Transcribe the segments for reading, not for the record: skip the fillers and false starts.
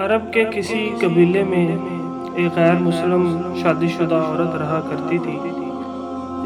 عرب کے کسی قبیلے میں ایک غیر مسلم شادی شدہ عورت رہا کرتی تھی۔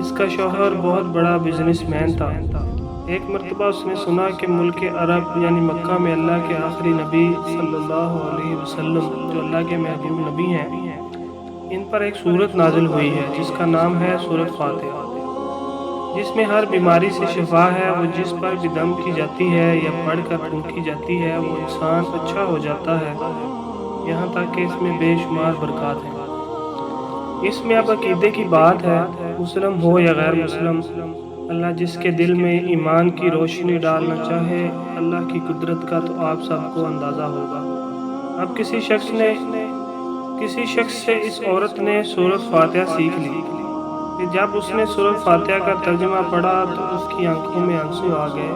اس کا شوہر بہت بڑا بزنس مین تھا۔ ایک مرتبہ اس نے سنا کہ ملک عرب یعنی مکہ میں اللہ کے آخری نبی صلی اللہ علیہ وسلم جو اللہ کے محبوب نبی ہیں، ان پر ایک سورت نازل ہوئی ہے جس کا نام ہے سورت فاتحہ، جس میں ہر بیماری سے شفا ہے۔ وہ جس پر بھی دم کی جاتی ہے یا پڑھ کر پھونکی جاتی ہے وہ انسان اچھا ہو جاتا ہے، یہاں تک کہ اس میں بے شمار برکات ہیں۔ اس میں اب عقیدے کی بات ہے، مسلم ہو یا غیر مسلم، اللہ جس کے دل میں ایمان کی روشنی ڈالنا چاہے، اللہ کی قدرت کا تو آپ سب کو اندازہ ہوگا۔ اب کسی شخص سے اس عورت نے سورت فاتحہ سیکھ لی کہ جب اس نے سورت فاتحہ کا ترجمہ پڑھا تو اس کی آنکھوں میں آنسو آ گئے۔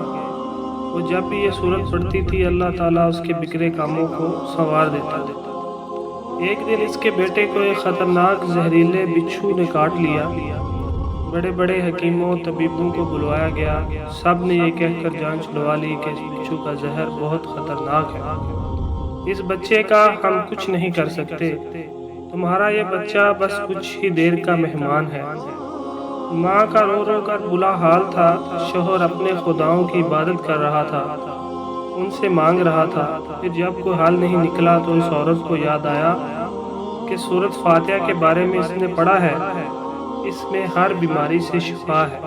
وہ جب بھی یہ سورت پڑھتی تھی اللہ تعالیٰ اس کے بگڑے کاموں کو سنوار دیتا۔ ایک دن اس کے بیٹے کو ایک خطرناک زہریلے بچھو نے کاٹ لیا۔ بڑے بڑے حکیموں طبیبوں کو بلوایا گیا، سب نے یہ کہہ کر جان چھڑوا لی کہ اس بچھو کا زہر بہت خطرناک ہے، اس بچے کا ہم کچھ نہیں کر سکتے، تمہارا یہ بچہ بس کچھ ہی دیر کا مہمان ہے۔ ماں کا رو رو کر بلا حال تھا، شوہر اپنے خداؤں کی عبادت کر رہا تھا، ان سے مانگ رہا تھا۔ پھر جب کوئی حل نہیں نکلا تو اس عورت کو یاد آیا کہ سورت فاتحہ کے بارے میں اس نے پڑھا ہے، اس میں ہر بیماری سے شفا ہے۔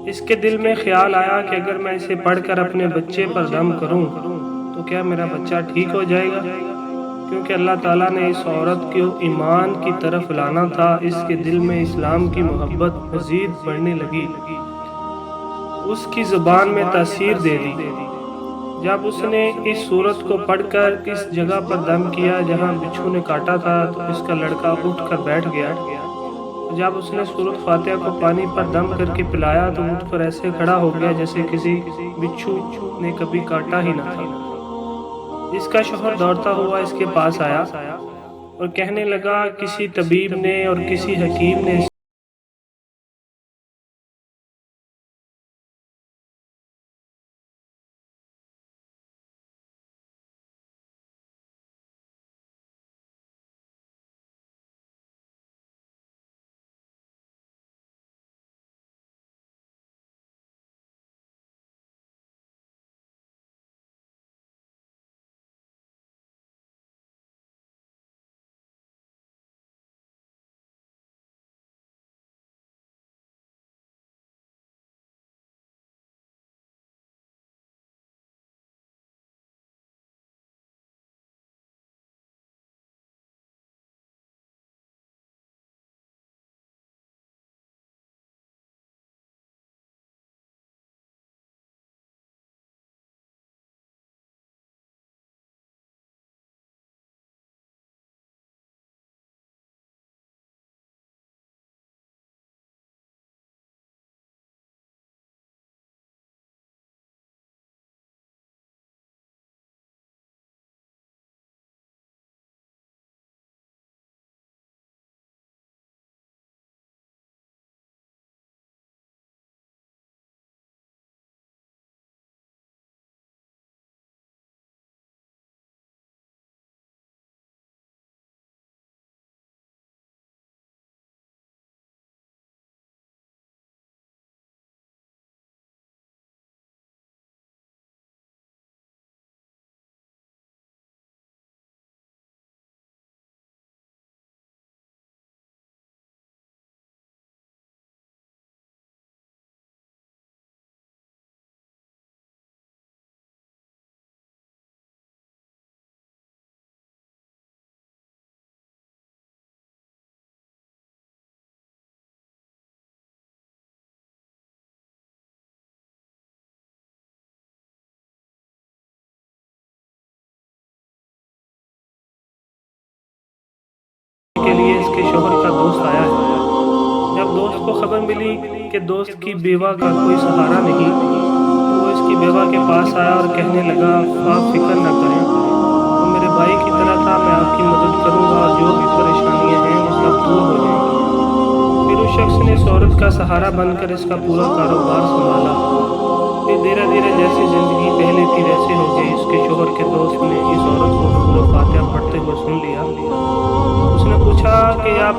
اس کے دل میں خیال آیا کہ اگر میں اسے پڑھ کر اپنے بچے پر دم کروں تو کیا میرا بچہ ٹھیک ہو جائے گا؟ کیونکہ اللہ تعالیٰ نے اس عورت کو ایمان کی طرف لانا تھا، اس کے دل میں اسلام کی محبت مزید بڑھنے لگی، اس کی زبان میں تاثیر دے دی۔ جب اس نے اس سورت کو پڑھ کر اس جگہ پر دم کیا جہاں بچھو نے کاٹا تھا تو اس کا لڑکا اٹھ کر بیٹھ گیا۔ جب اس نے سورت فاتحہ کو پانی پر دم کر کے پلایا تو اٹھ کر ایسے کھڑا ہو گیا جیسے کسی بچھو نے کبھی کاٹا ہی نہ تھا۔ اس کا شوہر دوڑتا ہوا اس کے پاس آیا اور کہنے لگا کسی طبیب نے اور کسی حکیم نے کے لیے اس کے شوہر کا دوست آیا ہے۔ جب دوست کو خبر ملی کہ دوست کی بیوہ کا کوئی سہارا نہیں تو وہ اس کی بیوہ کے پاس آیا اور کہنے لگا آپ فکر نہ کریں، وہ میرے بھائی کی طرح تھا، میں آپ کی مدد کروں گا اور جو بھی پریشانیاں ہیں وہ سب دور ہو جائیں گی۔ پھر اس شخص نے اس عورت کا سہارا بن کر اس کا پورا کاروبار سنبھالا۔ پھر دھیرے دھیرے جیسی زندگی پہلے تھی ویسے ہو گئی۔ اس کے شوہر کے دوست نے اس عورت کو